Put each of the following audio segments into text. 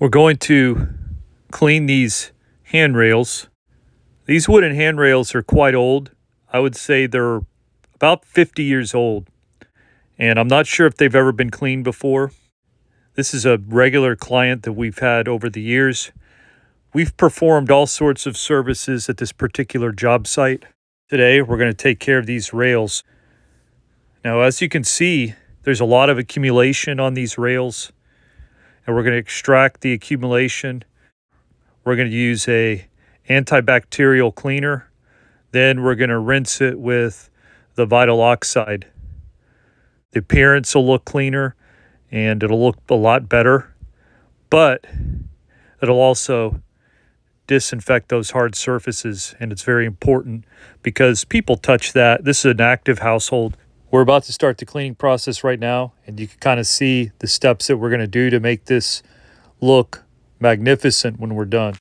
We're going to clean these handrails. These wooden handrails are quite old. I would say they're about 50 years old, and I'm not sure if they've ever been cleaned before. This is a regular client that we've had over the years. We've performed all sorts of services at this particular job site. Today, we're going to take care of these rails. Now, as you can see, there's a lot of accumulation on these rails, and we're going to extract the accumulation. We're going to use a antibacterial cleaner. Then we're going to rinse it with the Vital Oxide. The appearance will look cleaner and it'll look a lot better, but it'll also disinfect those hard surfaces, and it's very important because people touch that. This is an active household. We're about to start the cleaning process right now, and you can kind of see the steps that we're going to do to make this look magnificent when we're done.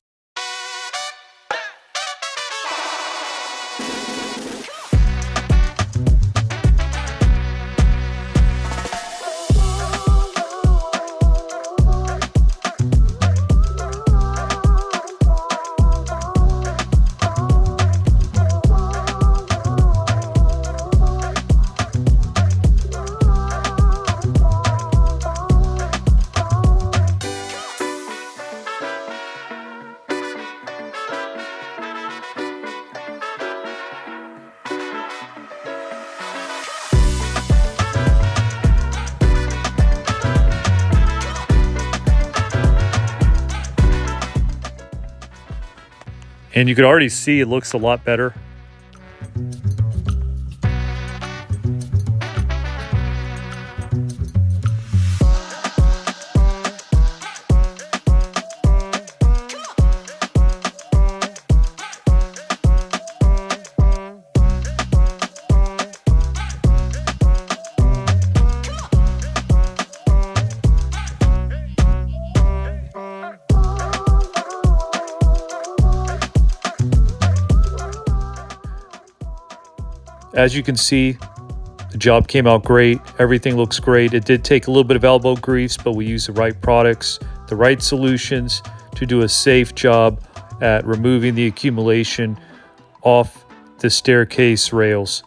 And you can already see it looks a lot better. As you can see, the job came out great. Everything looks great. It did take a little bit of elbow grease, but we used the right products, the right solutions to do a safe job at removing the accumulation off the staircase rails.